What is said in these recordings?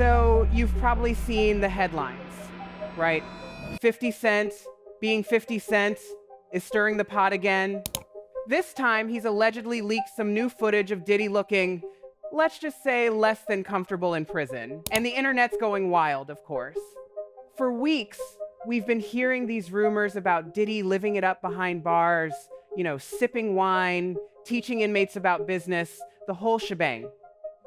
So you've probably seen the headlines, right? 50 Cent being 50 Cent is stirring the pot again. This time, he's allegedly leaked some new footage of Diddy looking, let's just say, less than comfortable in prison. And the internet's going wild, of course. For weeks, we've been hearing these rumors about Diddy living it up behind bars, sipping wine, teaching inmates about business, the whole shebang.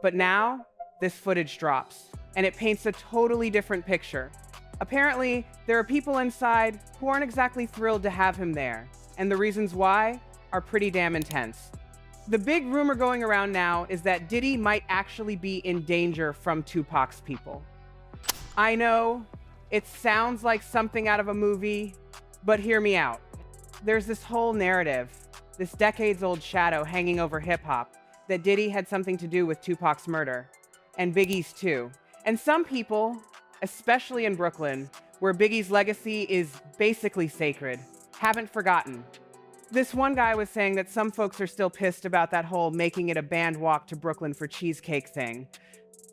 But now, this footage drops, and it paints a totally different picture. Apparently, there are people inside who aren't exactly thrilled to have him there, and the reasons why are pretty damn intense. The big rumor going around now is that Diddy might actually be in danger from Tupac's people. I know, it sounds like something out of a movie, but hear me out. There's this whole narrative, this decades-old shadow hanging over hip-hop, that Diddy had something to do with Tupac's murder, and Biggie's too. And some people, especially in Brooklyn, where Biggie's legacy is basically sacred, haven't forgotten. This one guy was saying that some folks are still pissed about that whole making it a band walk to Brooklyn for cheesecake thing.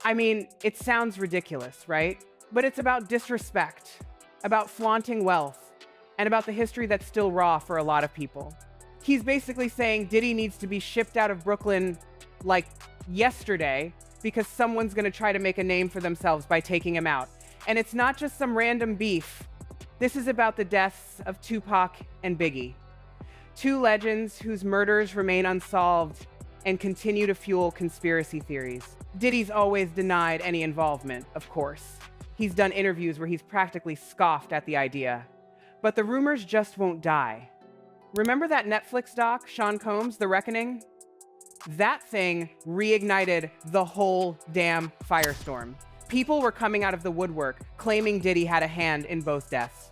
I mean, it sounds ridiculous, right? But it's about disrespect, about flaunting wealth, and about the history that's still raw for a lot of people. He's basically saying Diddy needs to be shipped out of Brooklyn like yesterday because someone's gonna try to make a name for themselves by taking him out. And it's not just some random beef. This is about the deaths of Tupac and Biggie. Two legends whose murders remain unsolved and continue to fuel conspiracy theories. Diddy's always denied any involvement, of course. He's done interviews where he's practically scoffed at the idea. But the rumors just won't die. Remember that Netflix doc, Sean Combs' The Reckoning? That thing reignited the whole damn firestorm. People were coming out of the woodwork, claiming Diddy had a hand in both deaths.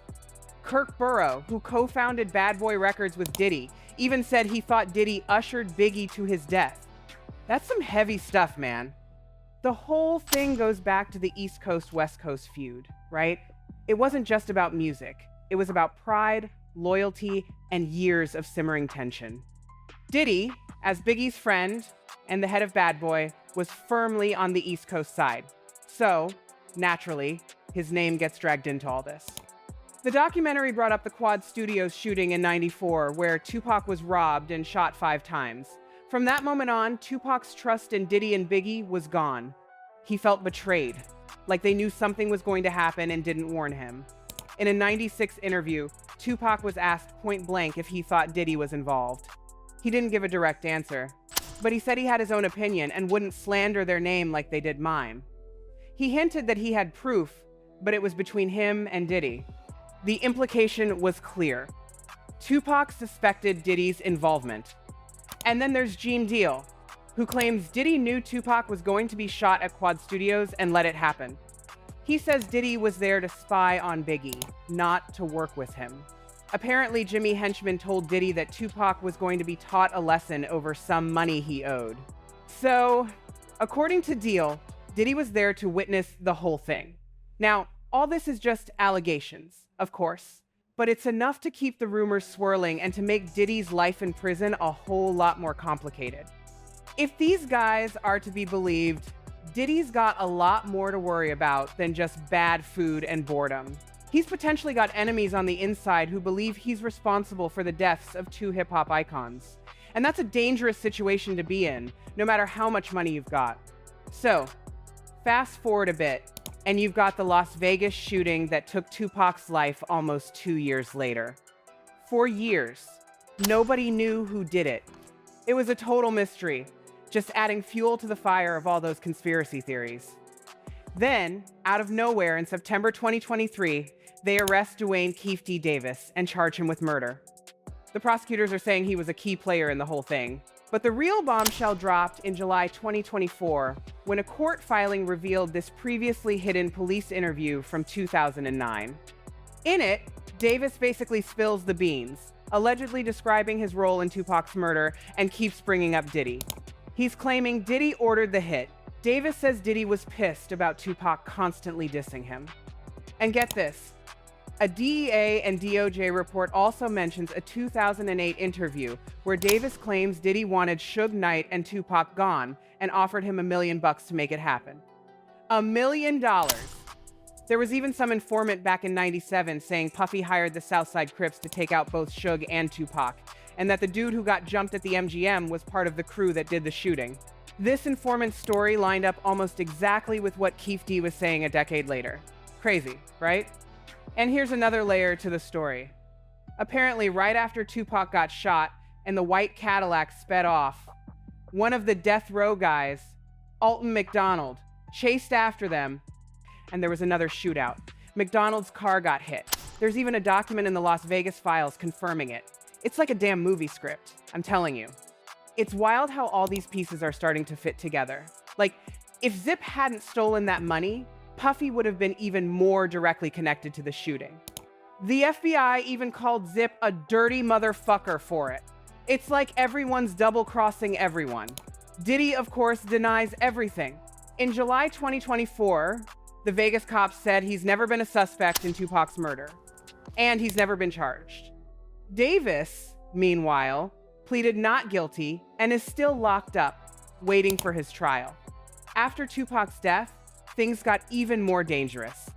Kirk Burrow, who co-founded Bad Boy Records with Diddy, even said he thought Diddy ushered Biggie to his death. That's some heavy stuff, man. The whole thing goes back to the East Coast-West Coast feud, right? It wasn't just about music. It was about pride, loyalty, and years of simmering tension. Diddy, as Biggie's friend and the head of Bad Boy, was firmly on the East Coast side. So, naturally, his name gets dragged into all this. The documentary brought up the Quad Studios shooting in '94, where Tupac was robbed and shot 5 times. From that moment on, Tupac's trust in Diddy and Biggie was gone. He felt betrayed, like they knew something was going to happen and didn't warn him. In a '96 interview, Tupac was asked point blank if he thought Diddy was involved. He didn't give a direct answer, but he said he had his own opinion and wouldn't slander their name like they did mine. He hinted that he had proof, but it was between him and Diddy. The implication was clear. Tupac suspected Diddy's involvement. And then there's Gene Deal, who claims Diddy knew Tupac was going to be shot at Quad Studios and let it happen. He says Diddy was there to spy on Biggie, not to work with him. Apparently, Jimmy Henchman told Diddy that Tupac was going to be taught a lesson over some money he owed. So, according to Deal, Diddy was there to witness the whole thing. Now, all this is just allegations, of course, but it's enough to keep the rumors swirling and to make Diddy's life in prison a whole lot more complicated. If these guys are to be believed, Diddy's got a lot more to worry about than just bad food and boredom. He's potentially got enemies on the inside who believe he's responsible for the deaths of 2 hip-hop icons. And that's a dangerous situation to be in, no matter how much money you've got. So, fast forward a bit, and you've got the Las Vegas shooting that took Tupac's life almost 2 years later. For years, nobody knew who did it. It was a total mystery, just adding fuel to the fire of all those conspiracy theories. Then, out of nowhere in September 2023, they arrest Dwayne Keefe D. Davis and charge him with murder. The prosecutors are saying he was a key player in the whole thing. But the real bombshell dropped in July 2024 when a court filing revealed this previously hidden police interview from 2009. In it, Davis basically spills the beans, allegedly describing his role in Tupac's murder and keeps bringing up Diddy. He's claiming Diddy ordered the hit. Davis says Diddy was pissed about Tupac constantly dissing him. And get this, a DEA and DOJ report also mentions a 2008 interview where Davis claims Diddy wanted Suge Knight and Tupac gone and offered him $1 million to make it happen. $1 million. There was even some informant back in '97 saying Puffy hired the Southside Crips to take out both Suge and Tupac, and that the dude who got jumped at the MGM was part of the crew that did the shooting. This informant's story lined up almost exactly with what Keefe D was saying a decade later. Crazy, right? And here's another layer to the story. Apparently, right after Tupac got shot and the white Cadillac sped off, one of the death row guys, Alton McDonald, chased after them, and there was another shootout. McDonald's car got hit. There's even a document in the Las Vegas files confirming it. It's like a damn movie script, I'm telling you. It's wild how all these pieces are starting to fit together. Like, if Zip hadn't stolen that money, Puffy would have been even more directly connected to the shooting. The FBI even called Zip a dirty motherfucker for it. It's like everyone's double-crossing everyone. Diddy, of course, denies everything. In July 2024, the Vegas cops said he's never been a suspect in Tupac's murder, and he's never been charged. Davis, meanwhile, pleaded not guilty and is still locked up, waiting for his trial. After Tupac's death, things got even more dangerous.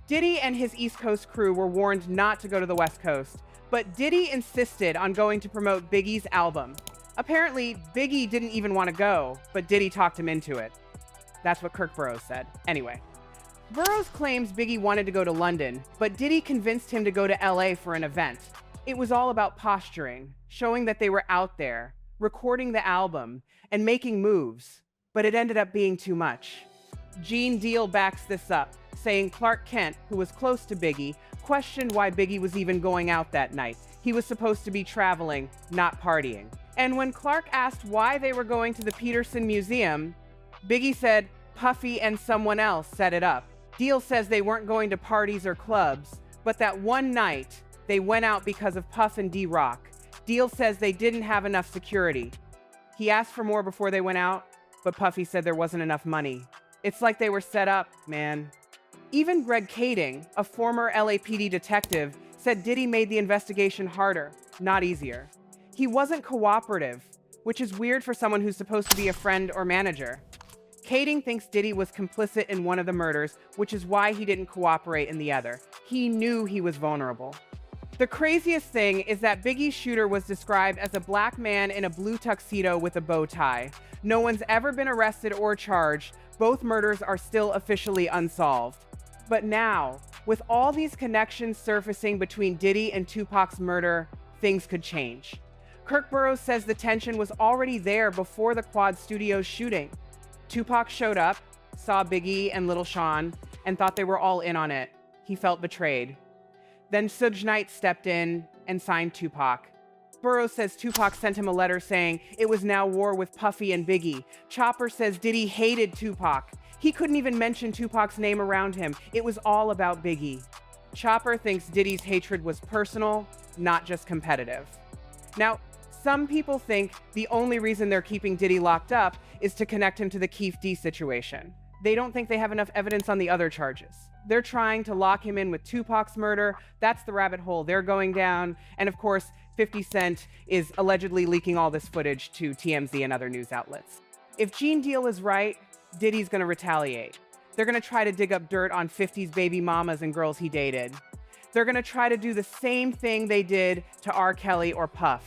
Diddy and his East Coast crew were warned not to go to the West Coast, but Diddy insisted on going to promote Biggie's album. Apparently, Biggie didn't even want to go, but Diddy talked him into it. That's what Kirk Burrows said. Anyway, Burrows claims Biggie wanted to go to London, but Diddy convinced him to go to LA for an event. It was all about posturing, showing that they were out there, recording the album, and making moves, but it ended up being too much. Gene Deal backs this up, saying Clark Kent, who was close to Biggie, questioned why Biggie was even going out that night. He was supposed to be traveling, not partying. And when Clark asked why they were going to the Peterson Museum, Biggie said Puffy and someone else set it up. Deal says they weren't going to parties or clubs, but that one night, they went out because of Puff and D-Rock. Deal says they didn't have enough security. He asked for more before they went out, but Puffy said there wasn't enough money. It's like they were set up, man. Even Greg Kading, a former LAPD detective, said Diddy made the investigation harder, not easier. He wasn't cooperative, which is weird for someone who's supposed to be a friend or manager. Kading thinks Diddy was complicit in one of the murders, which is why he didn't cooperate in the other. He knew he was vulnerable. The craziest thing is that Biggie's shooter was described as a black man in a blue tuxedo with a bow tie. No one's ever been arrested or charged. Both murders are still officially unsolved. But now, with all these connections surfacing between Diddy and Tupac's murder, things could change. Kirk Burrows says the tension was already there before the Quad Studios shooting. Tupac showed up, saw Biggie and Little Sean, and thought they were all in on it. He felt betrayed. Then Suge Knight stepped in and signed Tupac. Burrows says Tupac sent him a letter saying it was now war with Puffy and Biggie. Chopper says Diddy hated Tupac. He couldn't even mention Tupac's name around him. It was all about Biggie. Chopper thinks Diddy's hatred was personal, not just competitive. Now, some people think the only reason they're keeping Diddy locked up is to connect him to the Keefe D situation. They don't think they have enough evidence on the other charges. They're trying to lock him in with Tupac's murder. That's the rabbit hole they're going down. And of course, 50 Cent is allegedly leaking all this footage to TMZ and other news outlets. If Gene Deal is right, Diddy's gonna retaliate. They're gonna try to dig up dirt on 50's baby mamas and girls he dated. They're gonna try to do the same thing they did to R. Kelly or Puff.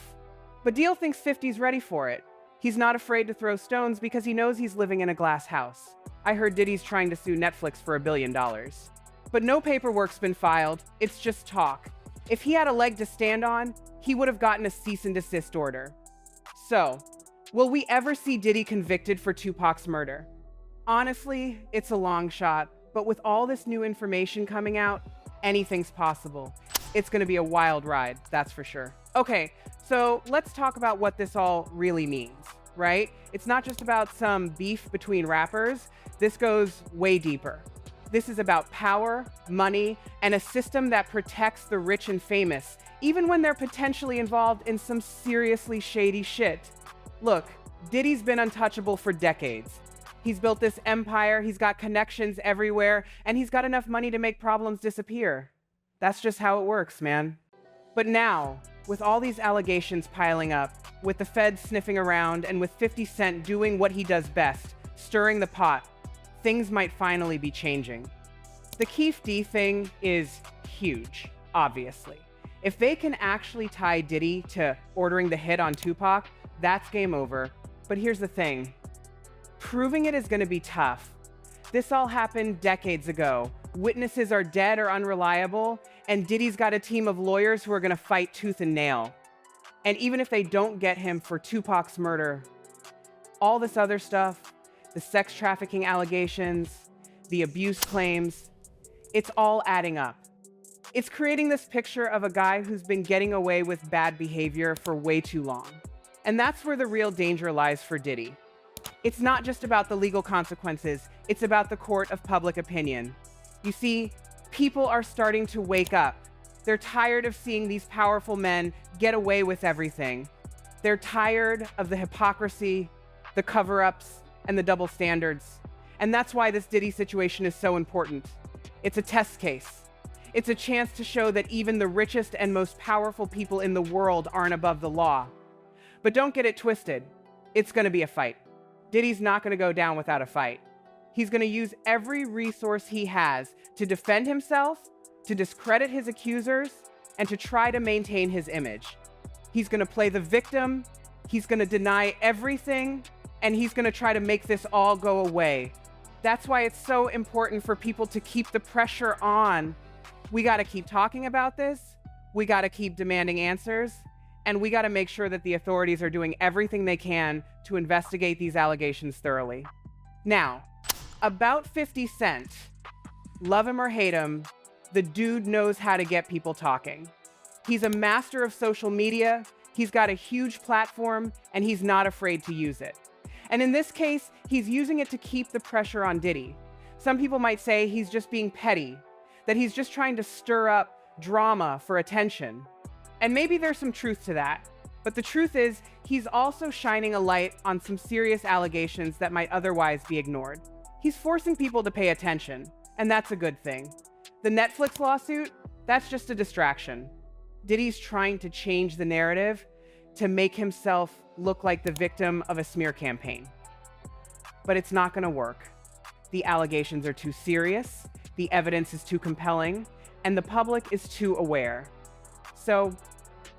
But Deal thinks 50's ready for it. He's not afraid to throw stones because he knows he's living in a glass house. I heard Diddy's trying to sue Netflix for $1 billion. But no paperwork's been filed, it's just talk. If he had a leg to stand on, he would have gotten a cease and desist order. So, will we ever see Diddy convicted for Tupac's murder? Honestly, it's a long shot, but with all this new information coming out, anything's possible. It's gonna be a wild ride, that's for sure. Okay, so let's talk about what this all really means, right? It's not just about some beef between rappers. This goes way deeper. This is about power, money, and a system that protects the rich and famous, even when they're potentially involved in some seriously shady shit. Look, Diddy's been untouchable for decades. He's built this empire, he's got connections everywhere, and he's got enough money to make problems disappear. That's just how it works, man. But now, with all these allegations piling up, with the feds sniffing around, and with 50 Cent doing what he does best, stirring the pot, things might finally be changing. The Keefe D thing is huge, obviously. If they can actually tie Diddy to ordering the hit on Tupac, that's game over. But here's the thing. Proving it is going to be tough. This all happened decades ago. Witnesses are dead or unreliable, and Diddy's got a team of lawyers who are going to fight tooth and nail. And even if they don't get him for Tupac's murder, all this other stuff, the sex trafficking allegations, the abuse claims, it's all adding up. It's creating this picture of a guy who's been getting away with bad behavior for way too long. And that's where the real danger lies for Diddy. It's not just about the legal consequences, it's about the court of public opinion. You see, people are starting to wake up. They're tired of seeing these powerful men get away with everything. They're tired of the hypocrisy, the cover-ups, and the double standards. And that's why this Diddy situation is so important. It's a test case. It's a chance to show that even the richest and most powerful people in the world aren't above the law. But don't get it twisted. It's going to be a fight. Diddy's not going to go down without a fight. He's going to use every resource he has to defend himself, to discredit his accusers, and to try to maintain his image. He's going to play the victim, he's going to deny everything, and he's going to try to make this all go away. That's why it's so important for people to keep the pressure on. We got to keep talking about this, we got to keep demanding answers, and we got to make sure that the authorities are doing everything they can to investigate these allegations thoroughly. Now, about 50 Cent, love him or hate him, the dude knows how to get people talking. He's a master of social media, he's got a huge platform, and he's not afraid to use it. And in this case, he's using it to keep the pressure on Diddy. Some people might say he's just being petty, that he's just trying to stir up drama for attention. And maybe there's some truth to that. But the truth is, he's also shining a light on some serious allegations that might otherwise be ignored. He's forcing people to pay attention, and that's a good thing. The Netflix lawsuit, that's just a distraction. Diddy's trying to change the narrative to make himself look like the victim of a smear campaign. But it's not going to work. The allegations are too serious, the evidence is too compelling, and the public is too aware. So,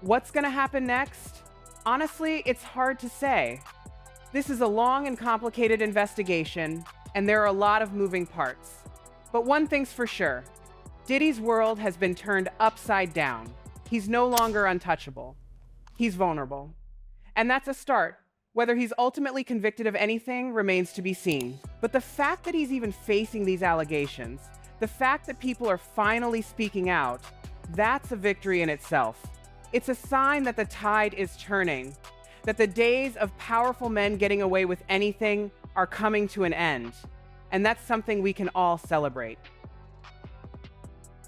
what's going to happen next? Honestly, it's hard to say. This is a long and complicated investigation, and there are a lot of moving parts. But one thing's for sure, Diddy's world has been turned upside down. He's no longer untouchable. He's vulnerable. And that's a start. Whether he's ultimately convicted of anything remains to be seen. But the fact that he's even facing these allegations, the fact that people are finally speaking out, that's a victory in itself. It's a sign that the tide is turning, that the days of powerful men getting away with anything are coming to an end. And that's something we can all celebrate.